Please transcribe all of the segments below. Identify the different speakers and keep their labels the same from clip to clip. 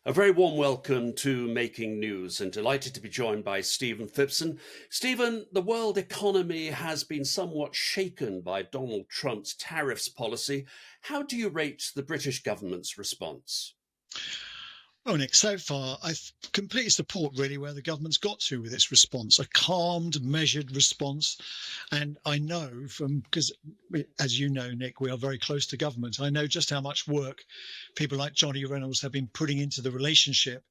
Speaker 1: A very warm welcome to Making News and delighted to be joined by Stephen Phipson. Stephen, the world economy has been somewhat shaken by Donald Trump's tariffs policy. How do you rate the British government's response?
Speaker 2: Oh, Nick, so far, completely support really where the government's got to with its response, a calmed, measured response. And I know because as you know, Nick, we are very close to government. I know just how much work people like Johnny Reynolds have been putting into the relationship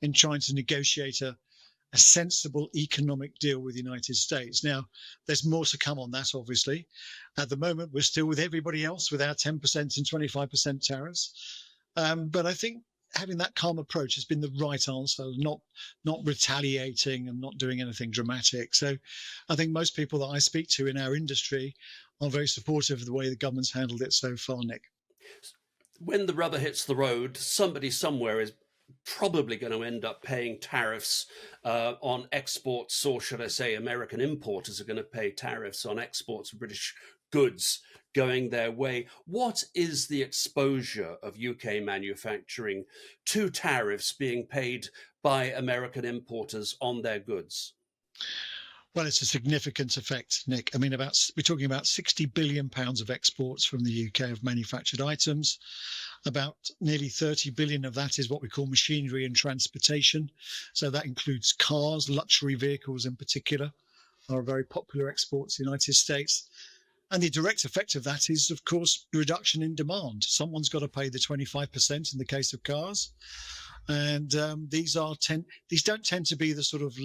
Speaker 2: in trying to negotiate a sensible economic deal with the United States. Now, there's more to come on that, obviously. At the moment, we're still with everybody else with our 10% and 25% tariffs. But I think having that calm approach has been the right answer, not retaliating and not doing anything dramatic. So I think most people that I speak to in our industry are very supportive of the way the government's handled it so far, Nick.
Speaker 1: When the rubber hits the road, somebody somewhere is probably going to end up paying tariffs on exports, or should I say, American importers are going to pay tariffs on exports of British goods going their way. What is the exposure of UK manufacturing to tariffs being paid by American importers on their goods?
Speaker 2: Well, it's a significant effect, Nick. I mean, we're talking about 60 billion pounds of exports from the UK of manufactured items. About nearly 30 billion of that is what we call machinery and transportation. So that includes cars, luxury vehicles in particular, are very popular exports in the United States. And the direct effect of that is, of course, reduction in demand. Someone's got to pay the 25% in the case of cars. And these don't tend to be the sort of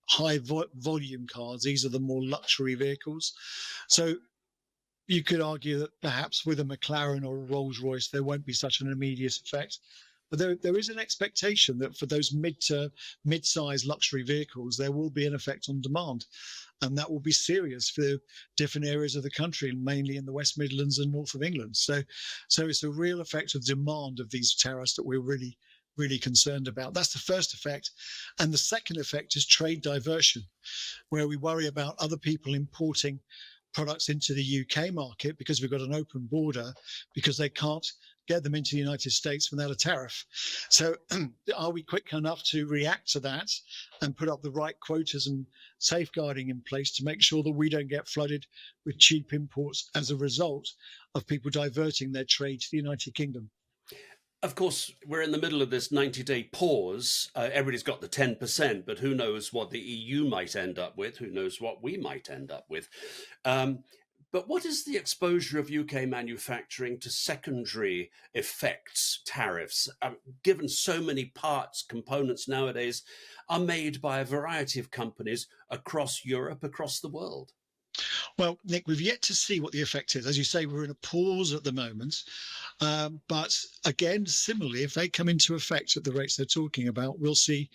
Speaker 2: high volume cars. These are the more luxury vehicles. So you could argue that perhaps with a McLaren or a Rolls Royce, there won't be such an immediate effect. But there is an expectation that for those mid-sized luxury vehicles, there will be an effect on demand. And that will be serious for different areas of the country, mainly in the West Midlands and north of England. So it's a real effect of demand of these tariffs that we're really concerned about. That's the first effect. And the second effect is trade diversion, where we worry about other people importing products into the UK market because we've got an open border, because they can't get them into the United States without a tariff. So are we quick enough to react to that and put up the right quotas and safeguarding in place to make sure that we don't get flooded with cheap imports as a result of people diverting their trade to the United Kingdom?
Speaker 1: Of course, we're in the middle of this 90-day pause. Everybody's got the 10%, but who knows what the EU might end up with? Who knows what we might end up with? Um, but what is the exposure of UK manufacturing to secondary effects, tariffs? Given so many parts, components nowadays are made by a variety of companies across Europe, across the world.
Speaker 2: Well, Nick, we've yet to see what the effect is. As you say, we're in a pause at the moment. But again, similarly, if they come into effect at the rates they're talking about, we'll see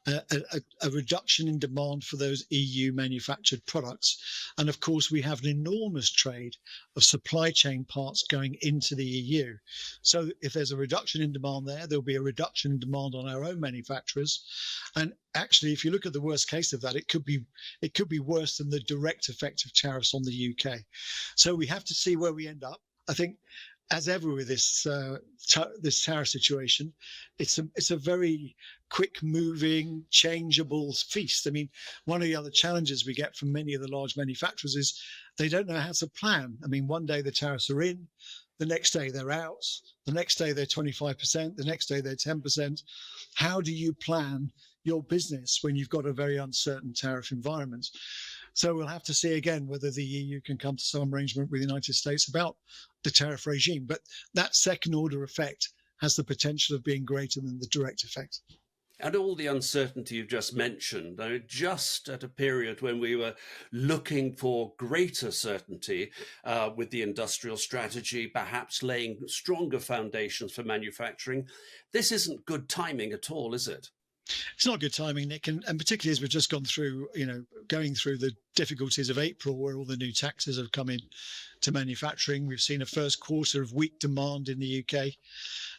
Speaker 2: a reduction in demand for those EU manufactured products. And of course, we have an enormous trade of supply chain parts going into the EU. So if there's a reduction in demand there, there'll be a reduction in demand on our own manufacturers. And actually, if you look at the worst case of that, it could be worse than the direct effect of tariffs on the UK. So we have to see where we end up. I think, as ever with this tariff situation, it's a very quick moving, changeable feast. I mean, one of the other challenges we get from many of the large manufacturers is they don't know how to plan. I mean, one day the tariffs are in, the next day they're out, the next day they're 25%, the next day they're 10%. How do you plan your business when you've got a very uncertain tariff environment? So we'll have to see again whether the EU can come to some arrangement with the United States about the tariff regime. But that second order effect has the potential of being greater than the direct effect.
Speaker 1: And all the uncertainty you've just mentioned, just at a period when we were looking for greater certainty with the industrial strategy, perhaps laying stronger foundations for manufacturing, this isn't good timing at all, is it?
Speaker 2: It's not good timing, Nick, and particularly as we've just gone through, going through the difficulties of April, where all the new taxes have come in to manufacturing. We've seen a first quarter of weak demand in the UK.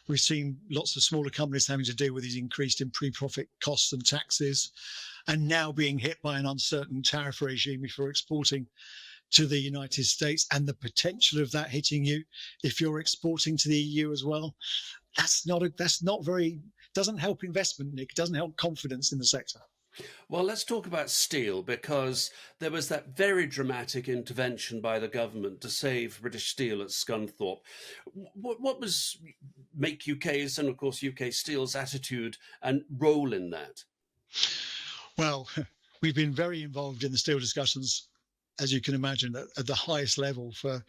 Speaker 2: We've seen lots of smaller companies having to deal with these increased in pre-profit costs and taxes, and now being hit by an uncertain tariff regime if you're exporting to the United States, and the potential of that hitting you if you're exporting to the EU as well. That's not very doesn't help investment, Nick. It doesn't help confidence in the sector.
Speaker 1: Well, let's talk about steel, because there was that very dramatic intervention by the government to save British Steel at Scunthorpe. What was Make UK's and, of course, UK Steel's attitude and role in that?
Speaker 2: Well, we've been very involved in the steel discussions, as you can imagine, at the highest level for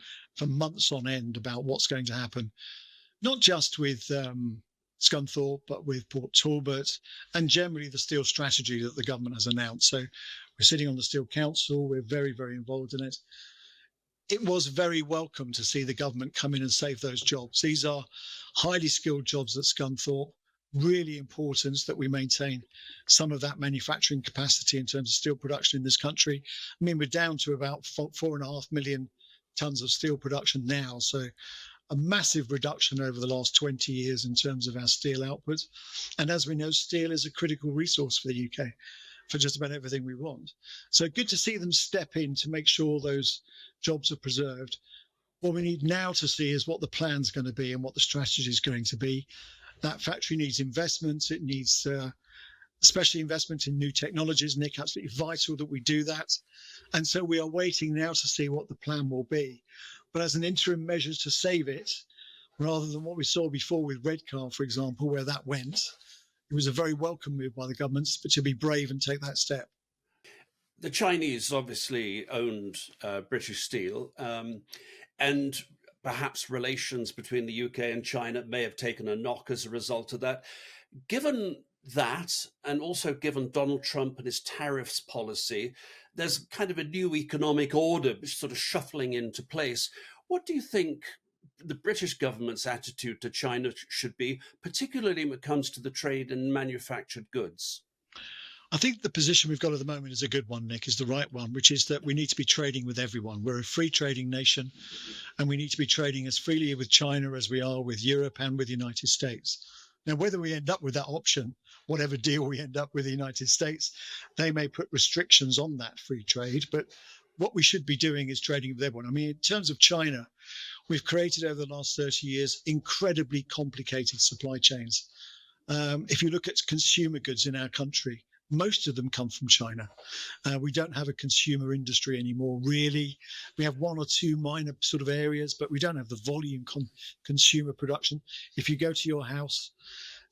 Speaker 2: months on end about what's going to happen, not just with Scunthorpe, but with Port Talbot and generally the steel strategy that the government has announced. So we're sitting on the Steel Council. We're very, very involved in it. It was very welcome to see the government come in and save those jobs. These are highly skilled jobs at Scunthorpe. Really important that we maintain some of that manufacturing capacity in terms of steel production in this country. I mean, we're down to about 4.5 million tons of steel production now. So a massive reduction over the last 20 years in terms of our steel output. And as we know, steel is a critical resource for the UK for just about everything we want. So good to see them step in to make sure those jobs are preserved. What we need now to see is what the plan's going to be and what the strategy is going to be. That factory needs investments. It needs especially investment in new technologies. Nick, absolutely vital that we do that. And so we are waiting now to see what the plan will be. But as an interim measure to save it, rather than what we saw before with Redcar, for example, where that went, it was a very welcome move by the government to be brave and take that step.
Speaker 1: The Chinese obviously owned British Steel, and perhaps relations between the UK and China may have taken a knock as a result of that. Given that, and also given Donald Trump and his tariffs policy, there's kind of a new economic order sort of shuffling into place. What do you think the British government's attitude to China should be, particularly when it comes to the trade in manufactured goods?
Speaker 2: I think the position we've got at the moment is a good one, Nick, is the right one, which is that we need to be trading with everyone. We're a free trading nation, and we need to be trading as freely with China as we are with Europe and with the United States. Now, whether we end up with that option, whatever deal we end up with the United States, they may put restrictions on that free trade. But what we should be doing is trading with everyone. I mean, in terms of China, we've created over the last 30 years incredibly complicated supply chains. If you look at consumer goods in our country, most of them come from China. We don't have a consumer industry anymore, really. We have one or two minor sort of areas, but we don't have the volume consumer production. If you go to your house,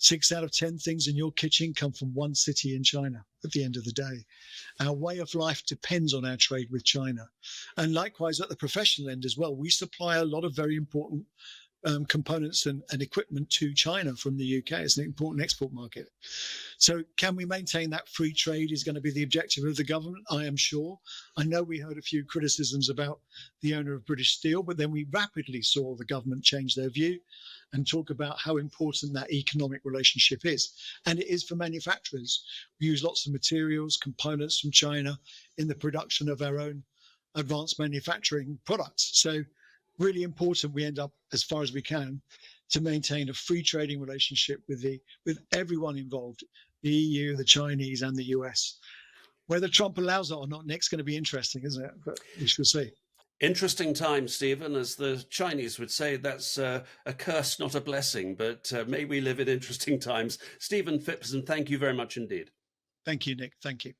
Speaker 2: 6 out of 10 things in your kitchen come from one city in China at the end of the day. Our way of life depends on our trade with China. And likewise, at the professional end as well, we supply a lot of very important components and equipment to China from the UK. It's an important export market. So can we maintain that free trade is going to be the objective of the government, I am sure. I know we heard a few criticisms about the owner of British Steel, but then we rapidly saw the government change their view and talk about how important that economic relationship is. And it is for manufacturers. We use lots of materials, components from China in the production of our own advanced manufacturing products. So really important we end up, as far as we can, to maintain a free trading relationship with everyone involved, the EU, the Chinese, and the US. Whether Trump allows it or not, Nick's going to be interesting, isn't it? But we shall see.
Speaker 1: Interesting time, Stephen. As the Chinese would say, that's a curse, not a blessing. But may we live in interesting times. Stephen Phipson, thank you very much indeed.
Speaker 2: Thank you, Nick. Thank you.